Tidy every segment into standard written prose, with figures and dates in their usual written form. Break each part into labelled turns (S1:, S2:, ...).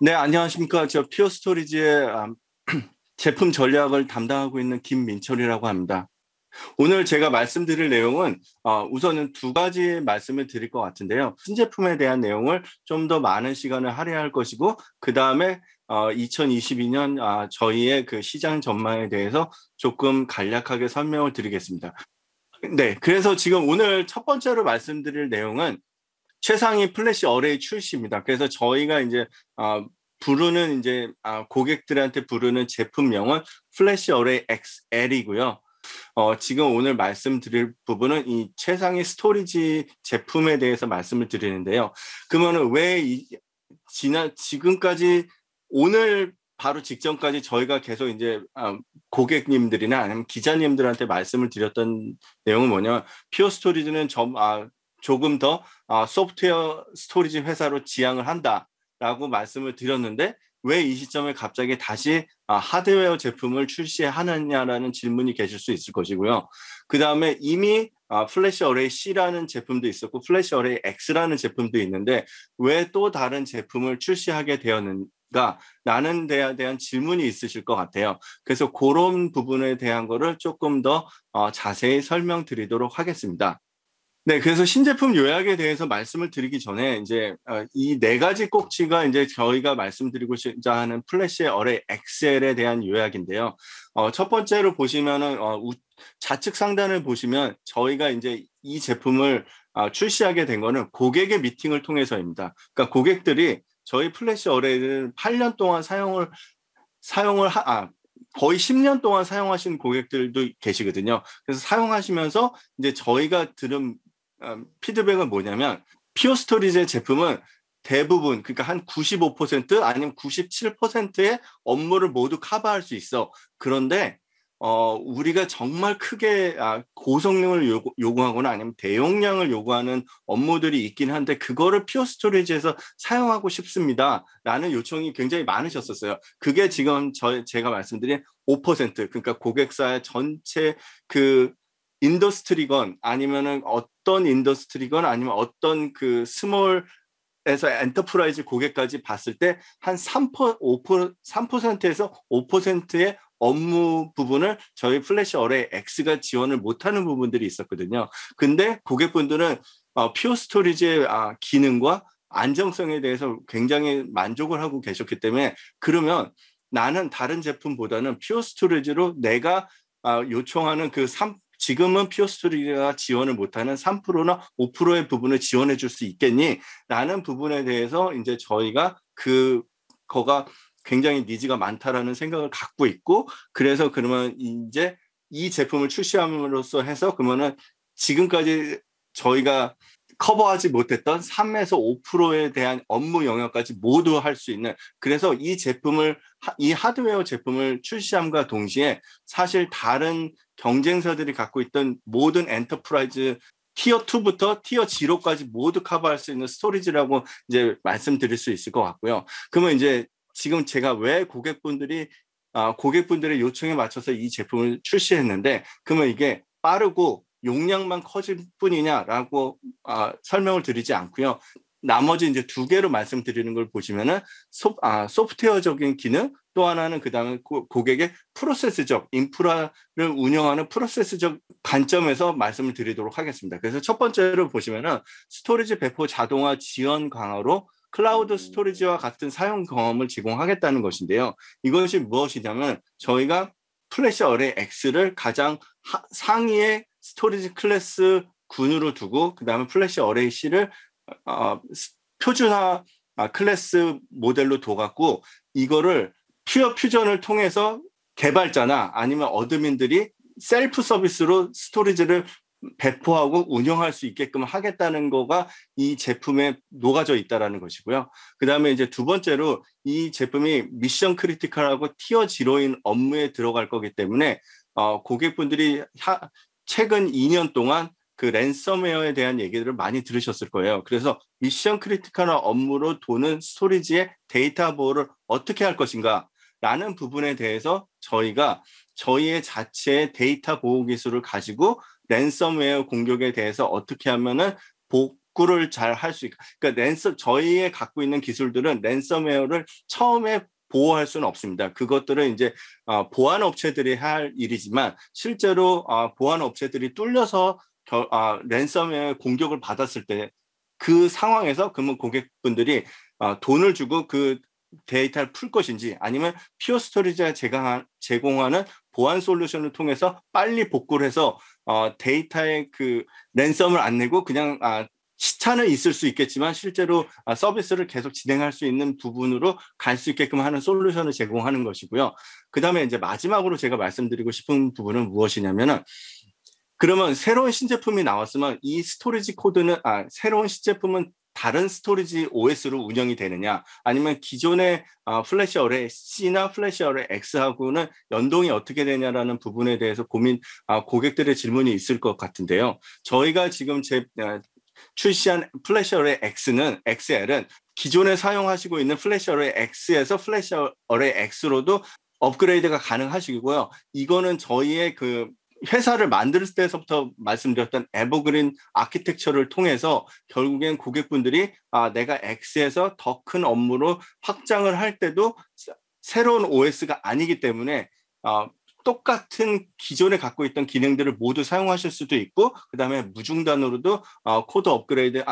S1: 네, 안녕하십니까. 저 피어 스토리지의 제품 전략을 담당하고 있는 김민철이라고 합니다. 오늘 제가 말씀드릴 내용은 우선은 두 가지 말씀을 드릴 것 같은데요. 신제품에 대한 내용을 좀 더 많은 시간을 할애할 것이고, 그 다음에 2022년 저희의 그 시장 전망에 대해서 조금 간략하게 설명을 드리겠습니다. 네, 그래서 지금 오늘 첫 번째로 말씀드릴 내용은 최상위 플래시 어레이 출시입니다. 그래서 저희가 이제 부르는 이제 고객들한테 부르는 제품명은 플래시 어레이 XL이고요. 지금 오늘 말씀드릴 부분은 이 최상위 스토리지 제품에 대해서 말씀을 드리는데요. 그러면은 왜 지금까지 오늘 바로 직전까지 저희가 계속 이제 고객님들이나 아니면 기자님들한테 말씀을 드렸던 내용은 뭐냐면 피어 스토리지는 조금 더 소프트웨어 스토리지 회사로 지향을 한다라고 말씀을 드렸는데 왜 이 시점에 갑자기 다시 하드웨어 제품을 출시하느냐라는 질문이 계실 수 있을 것이고요. 그 다음에 이미 플래시 어레이 C라는 제품도 있었고 플래시 어레이 X라는 제품도 있는데 왜 또 다른 제품을 출시하게 되었는가 라는 데에 대한 질문이 있으실 것 같아요. 그래서 그런 부분에 대한 거를 조금 더 자세히 설명드리도록 하겠습니다. 네, 그래서 신제품 요약에 대해서 말씀을 드리기 전에 이제 이 네 가지 꼭지가 이제 저희가 말씀드리고자 하는 플래시 어레이 엑셀에 대한 요약인데요. 첫 번째로 보시면은 좌측 상단을 보시면 저희가 이제 이 제품을 출시하게 된 거는 고객의 미팅을 통해서입니다. 그러니까 고객들이 저희 플래시 어레이를 8년 동안 거의 10년 동안 사용하신 고객들도 계시거든요. 그래서 사용하시면서 이제 저희가 들은 피드백은 뭐냐면 피어 스토리지의 제품은 대부분 그러니까 한 95% 아니면 97%의 업무를 모두 커버할 수 있어. 그런데 우리가 정말 크게 고성능을 요구하거나 아니면 대용량을 요구하는 업무들이 있긴 한데 그거를 피어 스토리지에서 사용하고 싶습니다. 라는 요청이 굉장히 많으셨었어요. 그게 지금 제가 말씀드린 5% 그러니까 고객사의 전체 그 인더스트리건 아니면은 어떤 인더스트리건 아니면 어떤 그 스몰 에서 엔터프라이즈 고객까지 봤을 때 한 3%에서 5%의 업무 부분을 저희 플래시 어레이 X가 지원을 못하는 부분들이 있었거든요. 근데 고객분들은 퓨어 스토리지의 기능과 안정성에 대해서 굉장히 만족을 하고 계셨기 때문에 그러면 나는 다른 제품보다는 퓨어 스토리지로 내가 요청하는 지금은 퓨어 스토리지가 지원을 못하는 3%나 5%의 부분을 지원해 줄 수 있겠니? 라는 부분에 대해서 이제 저희가 거가 굉장히 니즈가 많다라는 생각을 갖고 있고 그래서 그러면 이제 이 제품을 출시함으로써 해서 그러면은 지금까지 저희가 커버하지 못했던 3에서 5%에 대한 업무 영역까지 모두 할 수 있는 그래서 이 하드웨어 제품을 출시함과 동시에 사실 다른 경쟁사들이 갖고 있던 모든 엔터프라이즈 티어 2부터 티어 0까지 모두 커버할 수 있는 스토리지라고 이제 말씀드릴 수 있을 것 같고요. 그러면 이제 지금 제가 왜 고객분들의 요청에 맞춰서 이 제품을 출시했는데 그러면 이게 빠르고 용량만 커질 뿐이냐라고 설명을 드리지 않고요. 나머지 이제 두 개로 말씀드리는 걸 보시면은 소프트웨어적인 기능 또 하나는 그다음에 고객의 프로세스적 인프라를 운영하는 프로세스적 관점에서 말씀을 드리도록 하겠습니다. 그래서 첫 번째로 보시면은 스토리지 배포 자동화 지원 강화로 클라우드 스토리지와 같은 사용 경험을 제공하겠다는 것인데요. 이것이 무엇이냐면 저희가 플래시 어레이 X를 가장 상위의 스토리지 클래스 군으로 두고 그다음에 플래시 어레이 C를 표준화 클래스 모델로 둬갖고 이거를 퓨어 퓨전을 통해서 개발자나 아니면 어드민들이 셀프 서비스로 스토리지를 배포하고 운영할 수 있게끔 하겠다는 거가 이 제품에 녹아져 있다라는 것이고요. 그 다음에 이제 두 번째로 이 제품이 미션 크리티컬하고 티어 지로인 업무에 들어갈 거기 때문에 고객분들이 최근 2년 동안 그 랜섬웨어에 대한 얘기들을 많이 들으셨을 거예요. 그래서 미션 크리티컬한 업무로 도는 스토리지의 데이터 보호를 어떻게 할 것인가 라는 부분에 대해서 저희가 저희의 자체의 데이터 보호 기술을 가지고 랜섬웨어 공격에 대해서 어떻게 하면은 복구를 잘 할 수 있고, 그러니까 저희의 갖고 있는 기술들은 랜섬웨어를 처음에 보호할 수는 없습니다. 그것들은 이제 보안 업체들이 할 일이지만 실제로 보안 업체들이 뚫려서 랜섬웨어 공격을 받았을 때 그 상황에서 그러면 고객분들이 돈을 주고 그 데이터를 풀 것인지 아니면 피어 스토리지가 제공하는 보안 솔루션을 통해서 빨리 복구를 해서 데이터의 그 랜섬을 안 내고 그냥 시차는 있을 수 있겠지만 실제로 서비스를 계속 진행할 수 있는 부분으로 갈 수 있게끔 하는 솔루션을 제공하는 것이고요. 그 다음에 이제 마지막으로 제가 말씀드리고 싶은 부분은 무엇이냐면은 그러면 새로운 신제품이 나왔으면 이 스토리지 코드는 새로운 신제품은 다른 스토리지 OS로 운영이 되느냐 아니면 기존의 플래시 어레이 C나 플래시 어레이 X하고는 연동이 어떻게 되냐라는 부분에 대해서 고객들의 질문이 있을 것 같은데요. 저희가 지금 출시한 플래시 어레이 XL은 기존에 사용하시고 있는 플래시 어레이 X에서 플래시 어레이 X로도 업그레이드가 가능하시고요. 이거는 저희의 그 회사를 만들 때서부터 말씀드렸던 에버그린 아키텍처를 통해서 결국엔 고객분들이 내가 X에서 더 큰 업무로 확장을 할 때도 새로운 OS가 아니기 때문에 똑같은 기존에 갖고 있던 기능들을 모두 사용하실 수도 있고 그다음에 무중단으로도 코드 업그레이드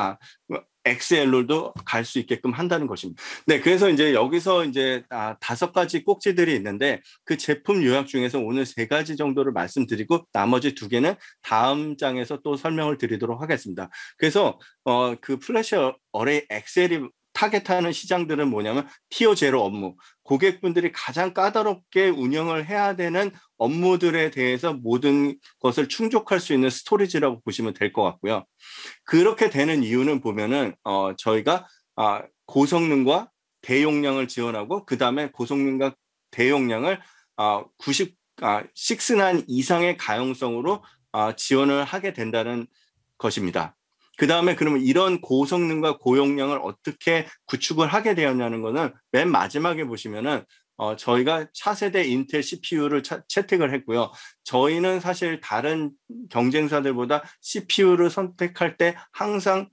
S1: XL로도 갈 수 있게끔 한다는 것입니다. 네, 그래서 이제 여기서 이제 5가지 꼭지들이 있는데 그 제품 요약 중에서 오늘 3가지 정도를 말씀드리고 나머지 2개는 다음 장에서 또 설명을 드리도록 하겠습니다. 그래서 그 플래시 어레이 XL이 타겟하는 시장들은 뭐냐면 티어 제로 업무, 고객분들이 가장 까다롭게 운영을 해야 되는 업무들에 대해서 모든 것을 충족할 수 있는 스토리지라고 보시면 될 것 같고요. 그렇게 되는 이유는 보면은 저희가 고성능과 대용량을 지원하고 그 다음에 고성능과 대용량을 6난 이상의 가용성으로 지원을 하게 된다는 것입니다. 그 다음에 그러면 이런 고성능과 고용량을 어떻게 구축을 하게 되었냐는 거는 맨 마지막에 보시면은 저희가 차세대 인텔 CPU를 채택을 했고요. 저희는 사실 다른 경쟁사들보다 CPU를 선택할 때 항상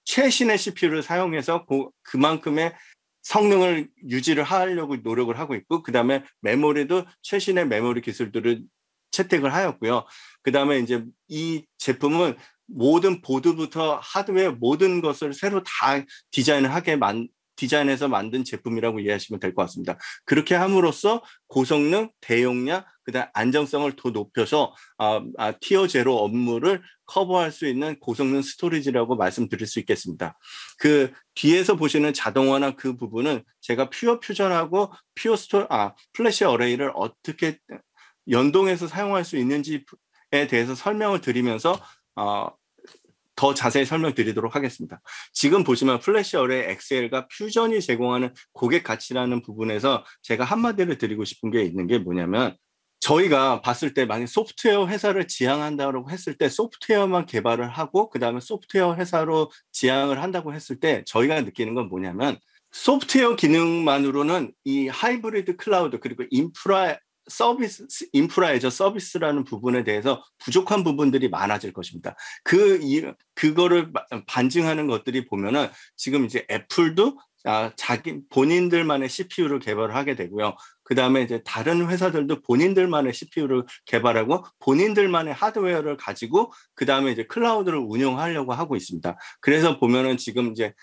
S1: 최신의 CPU를 사용해서 그만큼의 성능을 유지를 하려고 노력을 하고 있고 그 다음에 메모리도 최신의 메모리 기술들을 채택을 하였고요. 그 다음에 이제 이 제품은 모든 보드부터 하드웨어 모든 것을 새로 다 디자인해서 만든 제품이라고 이해하시면 될 것 같습니다. 그렇게 함으로써 고성능, 대용량, 그다음 안정성을 더 높여서 티어 제로 업무를 커버할 수 있는 고성능 스토리지라고 말씀드릴 수 있겠습니다. 그 뒤에서 보시는 자동화나 그 부분은 제가 퓨어 퓨전하고 플래시 어레이를 어떻게 연동해서 사용할 수 있는지에 대해서 설명을 드리면서 더 자세히 설명드리도록 하겠습니다. 지금 보시면 플래시 어레이 XL과 퓨전이 제공하는 고객 가치라는 부분에서 제가 한마디를 드리고 싶은 게 있는 게 뭐냐면 저희가 봤을 때 만약 소프트웨어 회사를 지향한다고 했을 때 소프트웨어만 개발을 하고 그다음에 소프트웨어 회사로 지향을 한다고 했을 때 저희가 느끼는 건 뭐냐면 소프트웨어 기능만으로는 이 하이브리드 클라우드 그리고 인프라 서비스라는 부분에 대해서 부족한 부분들이 많아질 것입니다. 그거를 반증하는 것들이 보면은 지금 이제 애플도 본인들만의 CPU를 개발을 하게 되고요. 그 다음에 이제 다른 회사들도 본인들만의 CPU를 개발하고 본인들만의 하드웨어를 가지고 그 다음에 이제 클라우드를 운영하려고 하고 있습니다. 그래서 보면은 지금 이제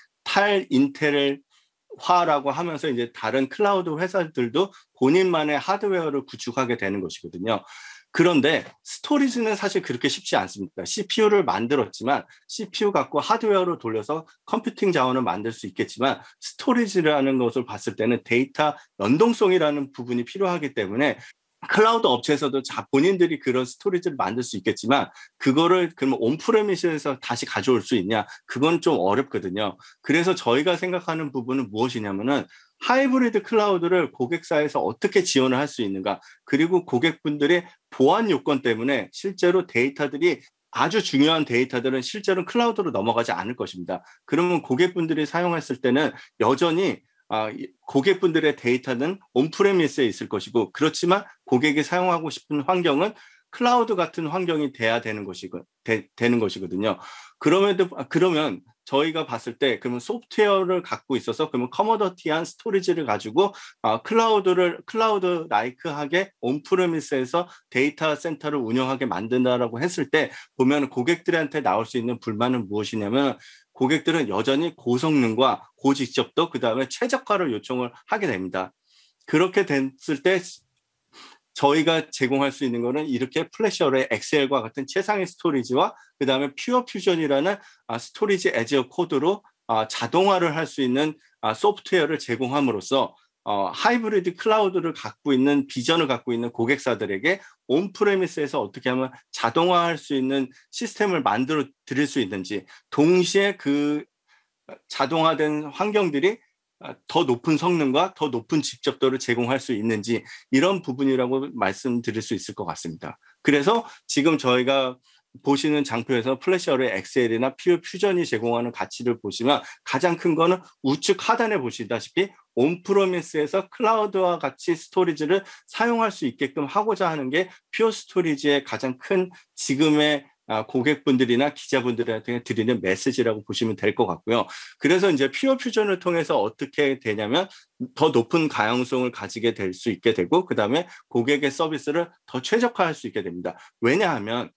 S1: 인텔 화라고 하면서 이제 다른 클라우드 회사들도 본인만의 하드웨어를 구축하게 되는 것이거든요. 그런데 스토리지는 사실 그렇게 쉽지 않습니다. CPU를 만들었지만 CPU 갖고 하드웨어를 돌려서 컴퓨팅 자원을 만들 수 있겠지만 스토리지라는 것을 봤을 때는 데이터 연동성이라는 부분이 필요하기 때문에 클라우드 업체에서도 본인들이 그런 스토리지를 만들 수 있겠지만 그거를 그러면 온프레미스에서 다시 가져올 수 있냐? 그건 좀 어렵거든요. 그래서 저희가 생각하는 부분은 무엇이냐면은 하이브리드 클라우드를 고객사에서 어떻게 지원을 할 수 있는가? 그리고 고객분들의 보안 요건 때문에 실제로 데이터들이 아주 중요한 데이터들은 실제로 클라우드로 넘어가지 않을 것입니다. 그러면 고객분들이 사용했을 때는 여전히 고객분들의 데이터는 온프레미스에 있을 것이고 그렇지만 고객이 사용하고 싶은 환경은 클라우드 같은 환경이 돼야 되는 되는 것이거든요. 그러면 저희가 봤을 때 그러면 소프트웨어를 갖고 있어서 그러면 커머더티한 스토리지를 가지고 클라우드 라이크하게 온프레미스에서 데이터 센터를 운영하게 만든다라고 했을 때 보면 고객들한테 나올 수 있는 불만은 무엇이냐면 고객들은 여전히 고성능과 고직접도 그다음에 최적화를 요청을 하게 됩니다. 그렇게 됐을 때 저희가 제공할 수 있는 거는 이렇게 플래시어의 엑셀과 같은 최상의 스토리지와 그다음에 퓨어 퓨전이라는 스토리지 애저 코드로 자동화를 할 수 있는 소프트웨어를 제공함으로써 하이브리드 클라우드를 갖고 있는 비전을 갖고 있는 고객사들에게 온프레미스에서 어떻게 하면 자동화할 수 있는 시스템을 만들어 드릴 수 있는지 동시에 그 자동화된 환경들이 더 높은 성능과 더 높은 직접도를 제공할 수 있는지 이런 부분이라고 말씀드릴 수 있을 것 같습니다. 그래서 지금 저희가 보시는 장표에서 플래시어의 엑셀이나 퓨전이 제공하는 가치를 보시면 가장 큰 거는 우측 하단에 보시다시피 온프레미스에서 클라우드와 같이 스토리지를 사용할 수 있게끔 하고자 하는 게 퓨어 스토리지의 가장 큰 지금의 고객분들이나 기자분들한테 드리는 메시지라고 보시면 될 것 같고요. 그래서 이제 퓨어 퓨전을 통해서 어떻게 되냐면 더 높은 가용성을 가지게 될 수 있게 되고 그다음에 고객의 서비스를 더 최적화할 수 있게 됩니다. 왜냐하면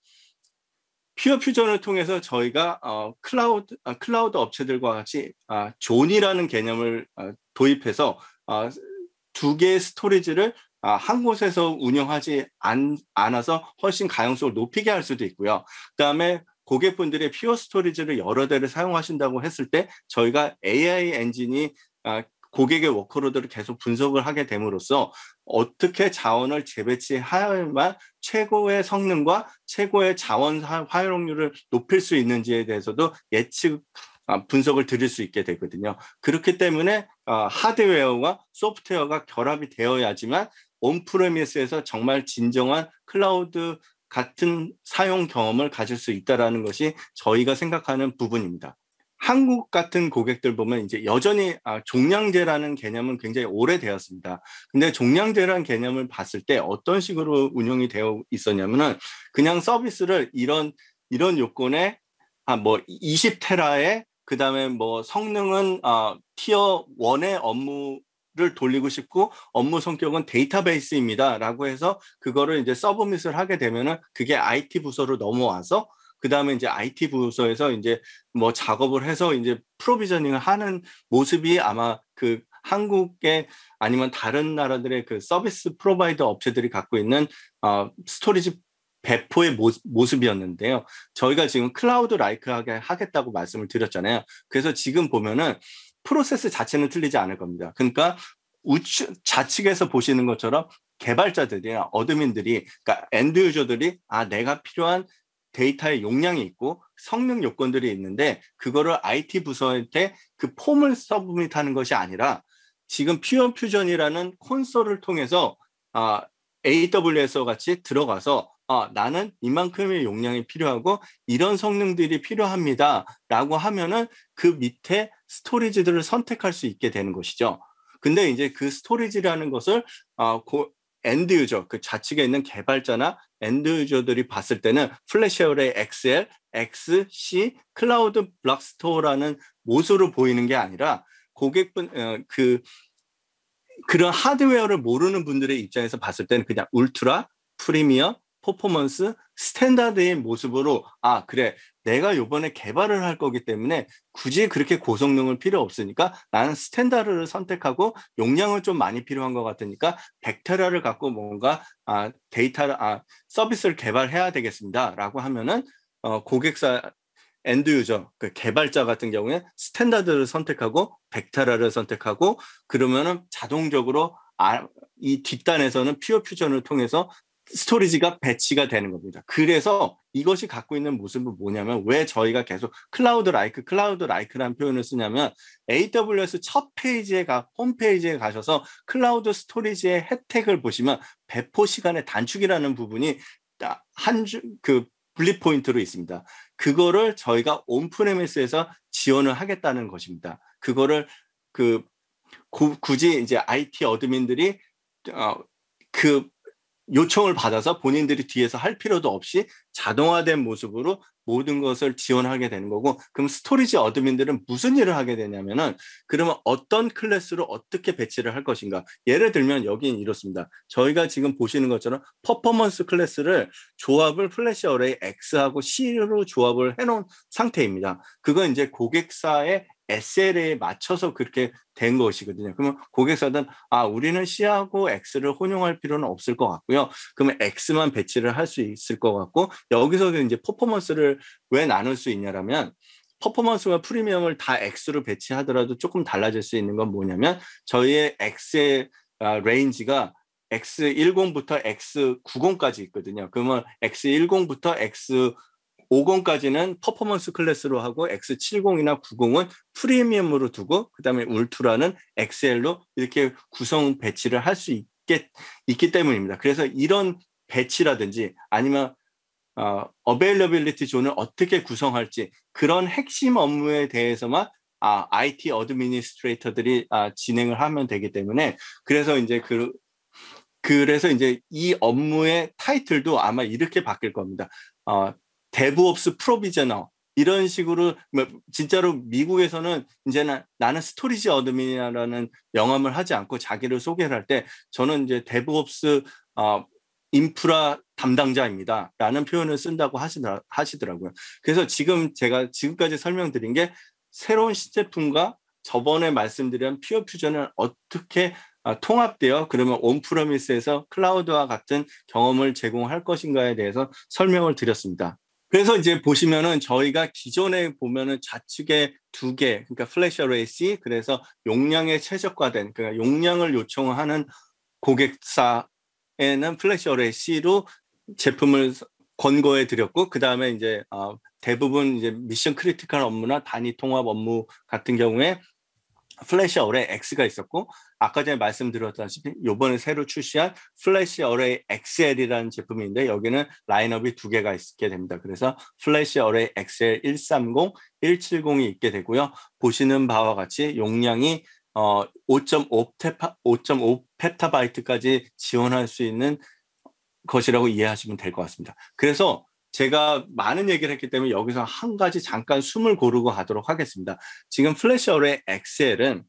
S1: 퓨어 퓨전을 통해서 저희가 클라우드 업체들과 같이 존이라는 개념을 도입해서 두 개의 스토리지를 한 곳에서 운영하지 않아서 훨씬 가용성을 높이게 할 수도 있고요. 그다음에 고객분들의 퓨어 스토리지를 여러 대를 사용하신다고 했을 때 저희가 AI 엔진이 고객의 워크로드를 계속 분석을 하게 됨으로써 어떻게 자원을 재배치해야만 최고의 성능과 최고의 자원 활용률을 높일 수 있는지에 대해서도 예측 분석을 드릴 수 있게 되거든요. 그렇기 때문에 하드웨어와 소프트웨어가 결합이 되어야지만 온프레미스에서 정말 진정한 클라우드 같은 사용 경험을 가질 수 있다는 것이 저희가 생각하는 부분입니다. 한국 같은 고객들 보면 이제 여전히 종량제라는 개념은 굉장히 오래되었습니다. 근데 종량제라는 개념을 봤을 때 어떤 식으로 운영이 되어 있었냐면은 그냥 서비스를 이런 요건에 뭐 20테라에 그다음에 뭐 성능은 티어 1의 업무를 돌리고 싶고 업무 성격은 데이터베이스입니다라고 해서 그거를 이제 서브밋을 하게 되면은 그게 IT 부서로 넘어와서 그다음에 이제 IT 부서에서 이제 뭐 작업을 해서 이제 프로비저닝을 하는 모습이 아마 그 한국의 아니면 다른 나라들의 그 서비스 프로바이더 업체들이 갖고 있는 스토리지 배포의 모습이었는데요. 저희가 지금 클라우드 라이크하게 하겠다고 말씀을 드렸잖아요. 그래서 지금 보면은 프로세스 자체는 틀리지 않을 겁니다. 그러니까 좌측에서 보시는 것처럼 개발자들이나 어드민들이 그러니까 엔드 유저들이 내가 필요한 데이터의 용량이 있고 성능 요건들이 있는데 그거를 IT 부서한테 그 폼을 서브밋하는 것이 아니라 지금 퓨어 퓨전이라는 콘솔을 통해서 AWS 같이 들어가서 나는 이만큼의 용량이 필요하고 이런 성능들이 필요합니다라고 하면은 그 밑에 스토리지들을 선택할 수 있게 되는 것이죠. 근데 이제 그 스토리지라는 것을 엔드 유저, 그 좌측에 있는 개발자나 엔드 유저들이 봤을 때는 플래시어의 엑셀, XC, 클라우드 블록 스토어라는 모습으로 보이는 게 아니라 고객분 그런 하드웨어를 모르는 분들의 입장에서 봤을 때는 그냥 울트라, 프리미엄, 퍼포먼스, 스탠다드의 모습으로 그래 내가 이번에 개발을 할 거기 때문에 굳이 그렇게 고성능을 필요 없으니까 나는 스탠다드를 선택하고 용량은 좀 많이 필요한 것 같으니까 100테라를 갖고 뭔가 데이터를 서비스를 개발해야 되겠습니다라고 하면은 고객사 엔드 유저 그 개발자 같은 경우에 스탠다드를 선택하고 100테라를 선택하고 그러면은 자동적으로 이 뒷단에서는 퓨어 퓨전을 통해서 스토리지가 배치가 되는 겁니다. 그래서 이것이 갖고 있는 모습은 뭐냐면 왜 저희가 계속 클라우드 라이크라는 표현을 쓰냐면 AWS 첫 홈페이지에 가셔서 클라우드 스토리지의 혜택을 보시면 배포 시간의 단축이라는 부분이 그 분리 포인트로 있습니다. 그거를 저희가 온프레미스에서 지원을 하겠다는 것입니다. 그거를 굳이 이제 IT 어드민들이 요청을 받아서 본인들이 뒤에서 할 필요도 없이 자동화된 모습으로 모든 것을 지원하게 되는 거고, 그럼 스토리지 어드민들은 무슨 일을 하게 되냐면은, 그러면 어떤 클래스로 어떻게 배치를 할 것인가. 예를 들면 여기는 이렇습니다. 저희가 지금 보시는 것처럼 퍼포먼스 클래스를 조합을 플래시 어레이 X하고 C로 조합을 해놓은 상태입니다. 그건 이제 고객사의 SLA에 맞춰서 그렇게 된 것이거든요. 그러면 고객사는 우리는 C하고 X를 혼용할 필요는 없을 것 같고요. 그러면 X만 배치를 할 수 있을 것 같고, 여기서 이제 퍼포먼스를 왜 나눌 수 있냐라면, 퍼포먼스와 프리미엄을 다 X로 배치하더라도 조금 달라질 수 있는 건 뭐냐면, 저희의 X의 레인지가 X10부터 X90까지 있거든요. 그러면 X10부터 X50까지는 퍼포먼스 클래스로 하고, X70이나 90은 프리미엄으로 두고, 그 다음에 울트라는 XL로 이렇게 구성 배치를 할 수 있기 때문입니다. 그래서 이런 배치라든지 아니면 어베일러빌리티 존을 어떻게 구성할지, 그런 핵심 업무에 대해서만 IT 어드미니스트레이터들이 진행을 하면 되기 때문에, 그래서 이제 이 업무의 타이틀도 아마 이렇게 바뀔 겁니다. DevOps 프로비저너, 이런 식으로. 진짜로 미국에서는 이제는 나는 스토리지 어드민이라는 명함을 하지 않고 자기를 소개를 할 때, 저는 이제 DevOps 인프라 담당자입니다 라는 표현을 쓴다고 하시더라고요. 그래서 제가 지금까지 설명드린 게, 새로운 신제품과 저번에 말씀드린 퓨어 퓨전을 어떻게 통합되어 그러면 온프레미스에서 클라우드와 같은 경험을 제공할 것인가에 대해서 설명을 드렸습니다. 그래서 이제 보시면은 저희가 기존에 보면은 좌측에 두 개, 그러니까 플래시 어레이 C, 그래서 용량에 최적화된, 그러니까 용량을 요청하는 고객사에는 플래시 어레이 C로 제품을 권고해 드렸고, 그 다음에 이제 대부분 이제 미션 크리티컬 업무나 단위 통합 업무 같은 경우에 플래시 어레이 X가 있었고, 아까 전에 말씀드렸다시피 이번에 새로 출시한 플래시 어레이 XL이라는 제품인데, 여기는 라인업이 두 개가 있게 됩니다. 그래서 플래시 어레이 XL 130, 170이 있게 되고요. 보시는 바와 같이 용량이 5.5 펩타바이트까지 지원할 수 있는 것이라고 이해하시면 될 것 같습니다. 그래서 제가 많은 얘기를 했기 때문에 여기서 한 가지 잠깐 숨을 고르고 가도록 하겠습니다. 지금 플래시 어레이 XL은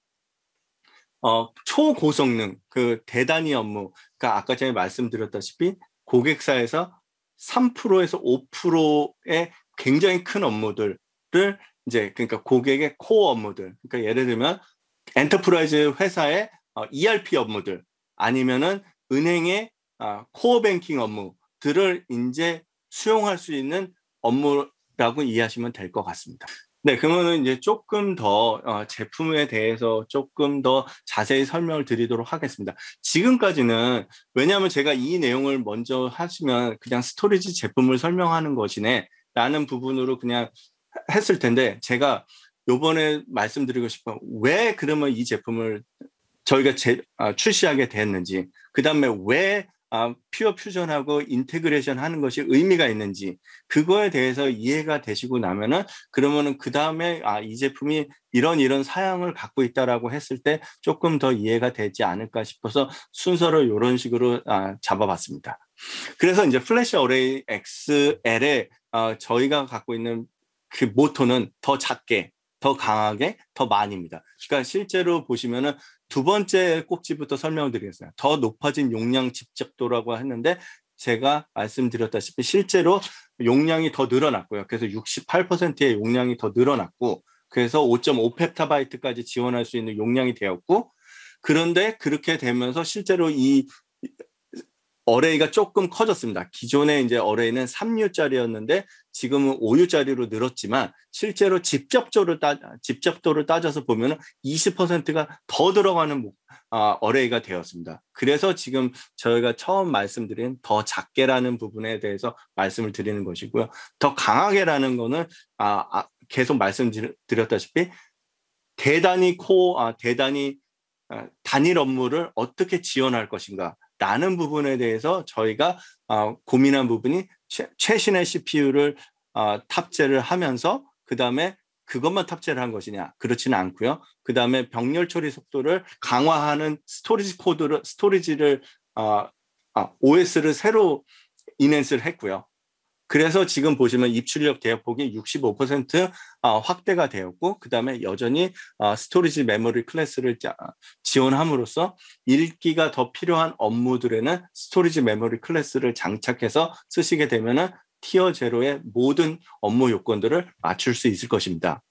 S1: 초고성능, 그 대단위 업무, 그러니까 아까 전에 말씀드렸다시피 고객사에서 3%에서 5%의 굉장히 큰 업무들을 이제, 그러니까 고객의 코어 업무들, 그러니까 예를 들면 엔터프라이즈 회사의 ERP 업무들, 아니면은 은행의 코어 뱅킹 업무들을 이제 수용할 수 있는 업무라고 이해하시면 될 것 같습니다. 네, 그러면 이제 조금 더 제품에 대해서 조금 더 자세히 설명을 드리도록 하겠습니다. 지금까지는, 왜냐하면 제가 이 내용을 먼저 하시면 그냥 스토리지 제품을 설명하는 것이네 라는 부분으로 그냥 했을 텐데, 제가 요번에 말씀드리고 싶은, 왜 그러면 이 제품을 저희가 출시하게 됐는지, 그 다음에 왜 퓨어 퓨전하고 인테그레이션 하는 것이 의미가 있는지, 그거에 대해서 이해가 되시고 나면은, 그러면은 그 다음에 이 제품이 이런 사양을 갖고 있다라고 했을 때 조금 더 이해가 되지 않을까 싶어서 순서를 이런 식으로 잡아봤습니다. 그래서 이제 플래시 어레이 XL에 저희가 갖고 있는 그 모토는 더 작게, 더 강하게, 더 많이입니다. 그러니까 실제로 보시면은 두 번째 꼭지부터 설명을 드리겠습니다. 더 높아진 용량 집적도라고 했는데, 제가 말씀드렸다시피 실제로 용량이 더 늘어났고요. 그래서 68%의 용량이 더 늘어났고, 그래서 5.5 펩타바이트까지 지원할 수 있는 용량이 되었고, 그런데 그렇게 되면서 실제로 이 어레이가 조금 커졌습니다. 기존에 이제 어레이는 3U짜리였는데 지금은 5U짜리로 늘었지만, 실제로 집적도를 따져서 보면 20%가 더 들어가는 어레이가 되었습니다. 그래서 지금 저희가 처음 말씀드린 더 작게라는 부분에 대해서 말씀을 드리는 것이고요. 더 강하게라는 거는 계속 말씀드렸다시피 대단히 단일 업무를 어떻게 지원할 것인가 라는 부분에 대해서 저희가 고민한 부분이, 최신의 CPU를 탑재를 하면서 그 다음에 그것만 탑재를 한 것이냐, 그렇지는 않고요. 그 다음에 병렬 처리 속도를 강화하는 스토리지를 OS를 새로 인핸스를 했고요. 그래서 지금 보시면 입출력 대역폭이 65% 확대가 되었고, 그 다음에 여전히 스토리지 메모리 클래스를 지원함으로써 읽기가 더 필요한 업무들에는 스토리지 메모리 클래스를 장착해서 쓰시게 되면은 티어 제로의 모든 업무 요건들을 맞출 수 있을 것입니다.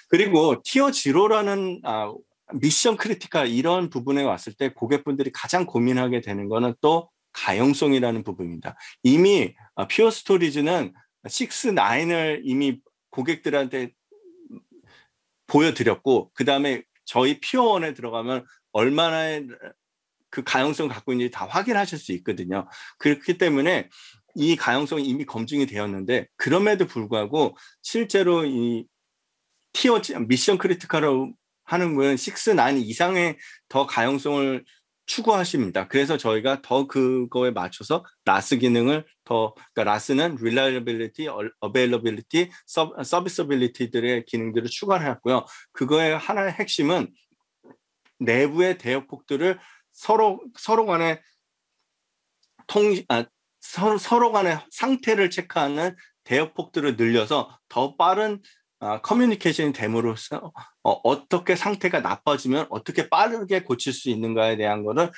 S1: 그리고 티어 제로라는 미션 크리티컬 이런 부분에 왔을 때 고객분들이 가장 고민하게 되는 거는 또 가용성이라는 부분입니다. 이미 퓨어 스토리지는 6, 9을 이미 고객들한테 보여드렸고, 그 다음에 저희 퓨어 1에 들어가면 얼마나 그 가용성을 갖고 있는지 다 확인하실 수 있거든요. 그렇기 때문에 이 가용성이 이미 검증이 되었는데, 그럼에도 불구하고 실제로 이 티어 미션 크리티컬을 하는 분은 6, 9 이상의 더 가용성을 추구하십니다. 그래서 저희가 더 그거에 맞춰서 라스 기능을 그러니까 라스는 reliability, availability, serviceability들의 기능들을 추가를 했고요. 그거의 하나의 핵심은 내부의 대역폭들을 서로 간에 서로 간의 상태를 체크하는 대역폭들을 늘려서 더 빠른 커뮤니케이션이 됨으로써 어떻게 상태가 나빠지면 어떻게 빠르게 고칠 수 있는가에 대한 거를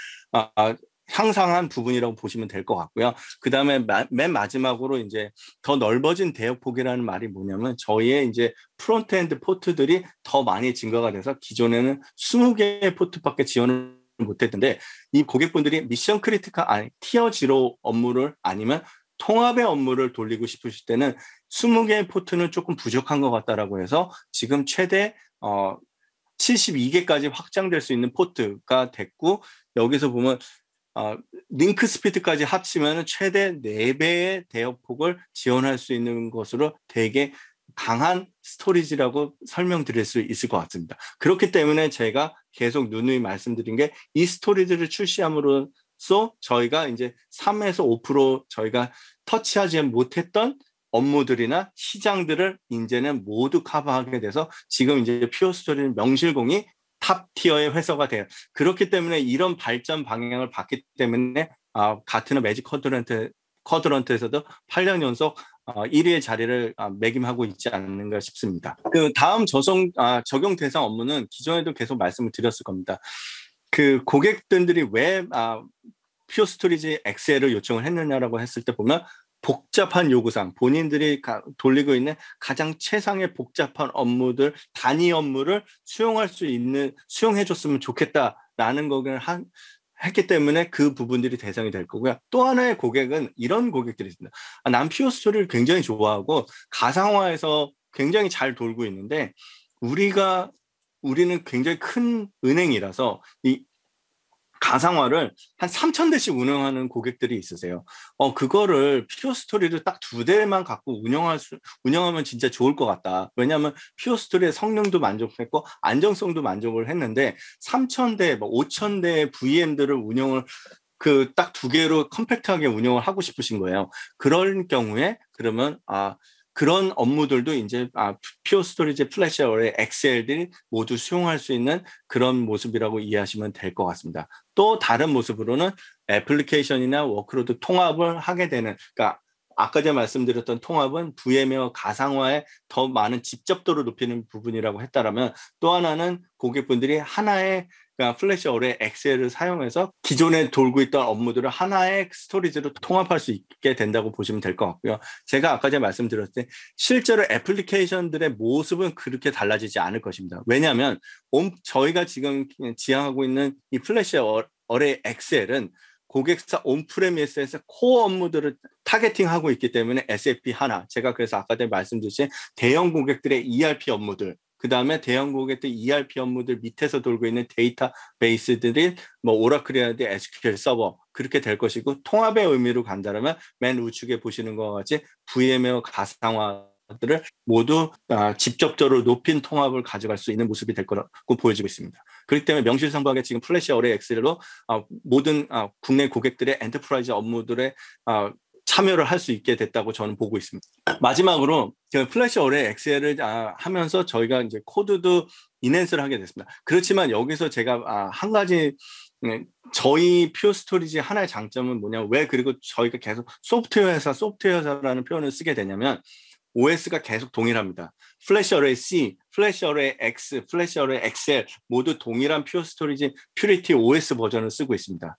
S1: 향상한 부분이라고 보시면 될 것 같고요. 그 다음에 맨 마지막으로 이제 더 넓어진 대역폭이라는 말이 뭐냐면 저희의 이제 프론트엔드 포트들이 더 많이 증가가 돼서 기존에는 20개의 포트밖에 지원을 못했는데 이 고객분들이 미션 크리티컬 티어 제로 업무를 아니면 통합의 업무를 돌리고 싶으실 때는 20개의 포트는 조금 부족한 것 같다라고 해서 지금 최대 72개까지 확장될 수 있는 포트가 됐고, 여기서 보면 링크 스피드까지 합치면 최대 4배의 대역폭을 지원할 수 있는 것으로 되게 강한 스토리지라고 설명드릴 수 있을 것 같습니다. 그렇기 때문에 제가 계속 누누이 말씀드린 게 이 스토리지를 출시함으로써 저희가 이제 3에서 5% 저희가 터치하지 못했던 업무들이나 시장들을 이제는 모두 커버하게 돼서 지금 이제 퓨어 스토리는 명실공히 탑 티어의 회사가 돼요. 그렇기 때문에 이런 발전 방향을 봤기 때문에 가트너 매직 쿼드런트에서도 8년 연속 1위의 자리를 매김하고 있지 않는가 싶습니다. 그 다음 적용 대상 업무는 기존에도 계속 말씀을 드렸을 겁니다. 그 고객들이 왜 퓨어 스토리지 엑셀을 요청을 했느냐라고 했을 때 보면 복잡한 요구사항, 본인들이 돌리고 있는 가장 최상의 복잡한 업무들, 단위 업무를 수용해줬으면 좋겠다라는 거를 했기 때문에 그 부분들이 대상이 될 거고요. 또 하나의 고객은 이런 고객들이 있습니다. 난 퓨어 스토리를 굉장히 좋아하고 가상화해서 굉장히 잘 돌고 있는데 우리는 굉장히 큰 은행이라서 이 가상화를 한 3,000대씩 운영하는 고객들이 있으세요. 그거를 퓨어 스토리를 딱 2대만 갖고 운영하면 진짜 좋을 것 같다. 왜냐하면 퓨어 스토리의 성능도 만족했고 안정성도 만족을 했는데 3,000대, 5,000대의 VM들을 운영을 그 딱 2개로 컴팩트하게 운영을 하고 싶으신 거예요. 그런 경우에 그러면 그런 업무들도 이제 퓨어 스토리지 플래시 어레이 엑셀들이 모두 수용할 수 있는 그런 모습이라고 이해하시면 될 것 같습니다. 또 다른 모습으로는 애플리케이션이나 워크로드 통합을 하게 되는, 그러니까 아까 전에 말씀드렸던 통합은 VM웨어 가상화에 더 많은 집접도를 높이는 부분이라고 했다라면, 또 하나는 고객분들이 하나의 플래시 어레이 엑셀을 사용해서 기존에 돌고 있던 업무들을 하나의 스토리지로 통합할 수 있게 된다고 보시면 될 것 같고요. 제가 아까 전에 말씀드렸을 때 실제로 애플리케이션들의 모습은 그렇게 달라지지 않을 것입니다. 왜냐하면 저희가 지금 지향하고 있는 이 플래시 어레이 엑셀은 고객사 온프레미스에서 코어 업무들을 타겟팅하고 있기 때문에 SAP 하나, 제가 그래서 아까 전에 말씀드린 대형 고객들의 ERP 업무들, 그 다음에 대형 고객들 ERP 업무들 밑에서 돌고 있는 데이터베이스들이 오라클이라든지 SQL 서버 그렇게 될 것이고, 통합의 의미로 간다면 맨 우측에 보시는 것과 같이 VM웨어 가상화들을 모두 직접적으로 높인 통합을 가져갈 수 있는 모습이 될 거라고 보여지고 있습니다. 그렇기 때문에 명실상부하게 지금 플래시 어레이 엑셀로 모든 국내 고객들의 엔터프라이즈 업무들에 참여를 할 수 있게 됐다고 저는 보고 있습니다. 마지막으로 플래시 어레이 엑셀을 하면서 저희가 이제 코드도 인핸스를 하게 됐습니다. 그렇지만 여기서 제가 한 가지 네, 저희 퓨어 스토리지 하나의 장점은 뭐냐, 왜 그리고 저희가 계속 소프트웨어 회사라는 표현을 쓰게 되냐면 OS가 계속 동일합니다. 플래시 어레이 C, 플래시 어레이 X, 플래시 어레이 XL 모두 동일한 퓨어 스토리지 퓨리티 OS 버전을 쓰고 있습니다.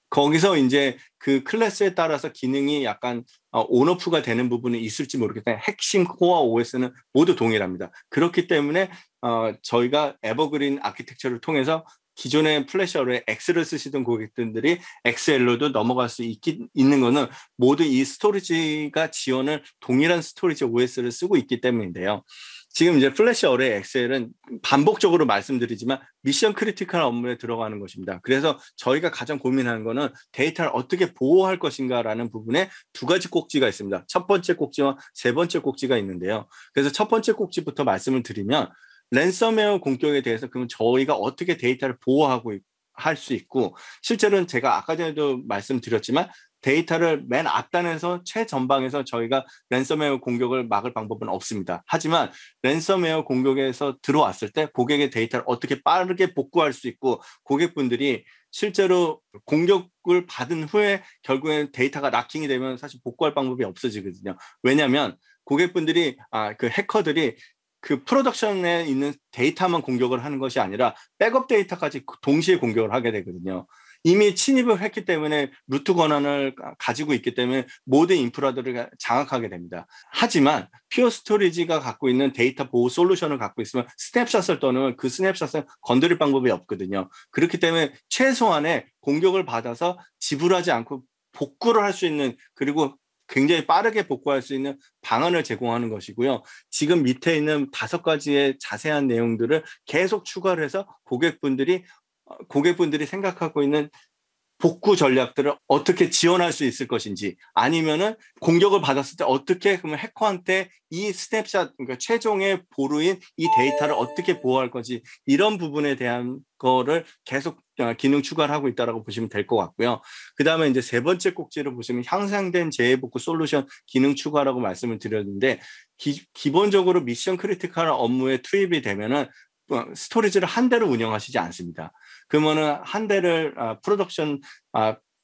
S1: 거기서 이제 그 클래스에 따라서 기능이 약간 온오프가 되는 부분이 있을지 모르겠지만 핵심 코어 OS는 모두 동일합니다. 그렇기 때문에 저희가 에버그린 아키텍처를 통해서 기존의 플래시 어레이 X를 쓰시던 고객들이 XL로도 넘어갈 수 있는 거는 모두 이 스토리지가 지원을 동일한 스토리지 OS를 쓰고 있기 때문인데요. 지금 이제 플래시 어레이 XL은 반복적으로 말씀드리지만 미션 크리티컬 업무에 들어가는 것입니다. 그래서 저희가 가장 고민하는 거는 데이터를 어떻게 보호할 것인가라는 부분에 두 가지 꼭지가 있습니다. 첫 번째 꼭지와 세 번째 꼭지가 있는데요. 그래서 첫 번째 꼭지부터 말씀을 드리면 랜섬웨어 공격에 대해서 그러면 저희가 어떻게 데이터를 보호하고 할 수 있고, 실제로는 제가 아까 전에도 말씀드렸지만 데이터를 맨 앞단에서 최전방에서 저희가 랜섬웨어 공격을 막을 방법은 없습니다. 하지만 랜섬웨어 공격에서 들어왔을 때 고객의 데이터를 어떻게 빠르게 복구할 수 있고, 고객분들이 실제로 공격을 받은 후에 결국엔 데이터가 락킹이 되면 사실 복구할 방법이 없어지거든요. 왜냐하면 고객분들이 그 해커들이 그 프로덕션에 있는 데이터만 공격을 하는 것이 아니라 백업 데이터까지 동시에 공격을 하게 되거든요. 이미 침입을 했기 때문에 루트 권한을 가지고 있기 때문에 모든 인프라들을 장악하게 됩니다. 하지만 퓨어 스토리지가 갖고 있는 데이터 보호 솔루션을 갖고 있으면 스냅샷을 떠나면 그 스냅샷은 건드릴 방법이 없거든요. 그렇기 때문에 최소한의 공격을 받아서 지불하지 않고 복구를 할 수 있는, 그리고 굉장히 빠르게 복구할 수 있는 방안을 제공하는 것이고요. 지금 밑에 있는 5가지의 자세한 내용들을 계속 추가를 해서 고객분들이 생각하고 있는 복구 전략들을 어떻게 지원할 수 있을 것인지, 아니면은 공격을 받았을 때 어떻게 그러면 해커한테 이 스냅샷, 그러니까 최종의 보루인 이 데이터를 어떻게 보호할 건지, 이런 부분에 대한 거를 계속 기능 추가를 하고 있다라고 보시면 될 것 같고요. 그 다음에 이제 세 번째 꼭지를 보시면 향상된 재해복구 솔루션 기능 추가라고 말씀을 드렸는데, 기본적으로 미션 크리티컬 업무에 투입이 되면은 스토리지를 한 대로 운영하시지 않습니다. 그러면은 한 대를 프로덕션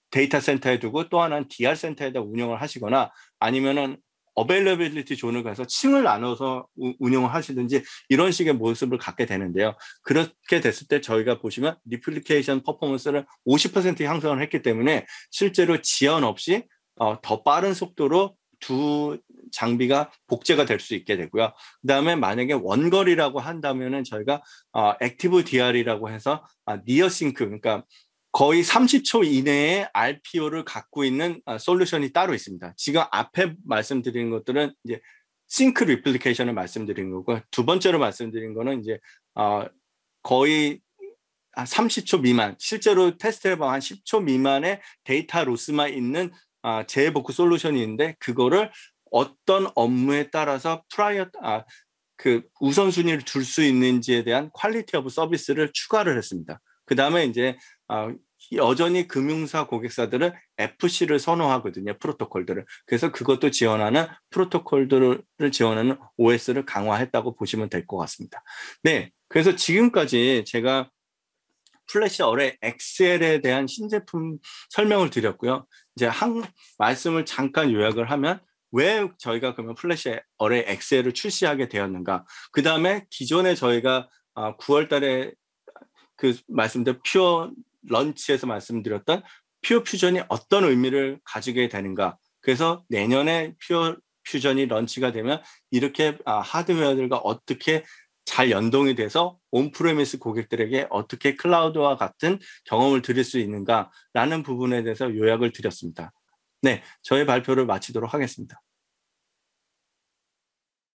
S1: 데이터 센터에 두고 또 하나는 DR 센터에다 운영을 하시거나, 아니면은 어베일러빌리티 존을 가서 층을 나눠서 운영을 하시든지 이런 식의 모습을 갖게 되는데요. 그렇게 됐을 때 저희가 보시면 리플리케이션 퍼포먼스를 50% 향상을 했기 때문에 실제로 지연 없이 더 빠른 속도로 두 장비가 복제가 될 수 있게 되고요. 그다음에 만약에 원거리라고 한다면은 저희가 액티브 DR이라고 해서 니어 싱크, 그러니까 거의 30초 이내에 RPO를 갖고 있는 솔루션이 따로 있습니다. 지금 앞에 말씀드린 것들은 이제 싱크 리플리케이션을 말씀드린 거고, 두 번째로 말씀드린 거는 이제 거의 30초 미만, 실제로 테스트해봐 한 10초 미만의 데이터 로스만 있는 재해복구 솔루션이 있는데, 그거를 어떤 업무에 따라서 그 우선순위를 둘 수 있는지에 대한 퀄리티 오브 서비스를 추가를 했습니다. 그 다음에 이제 여전히 금융사 고객사들은 FC를 선호하거든요, 프로토콜들을. 그래서 그것도 지원하는 프로토콜들을 지원하는 OS를 강화했다고 보시면 될 것 같습니다. 네, 그래서 지금까지 제가 플래시 어레이 XL에 대한 신제품 설명을 드렸고요. 이제 한 말씀을 잠깐 요약을 하면, 왜 저희가 그러면 플래시 어레이 XL을 출시하게 되었는가? 그 다음에 기존에 저희가 9월 달에 그 말씀드린 퓨어 런치에서 말씀드렸던 퓨어 퓨전이 어떤 의미를 가지게 되는가? 그래서 내년에 퓨어 퓨전이 런치가 되면 이렇게 하드웨어들과 어떻게 잘 연동이 돼서 온프레미스 고객들에게 어떻게 클라우드와 같은 경험을 드릴 수 있는가라는 부분에 대해서 요약을 드렸습니다. 네, 저의 발표를 마치도록 하겠습니다.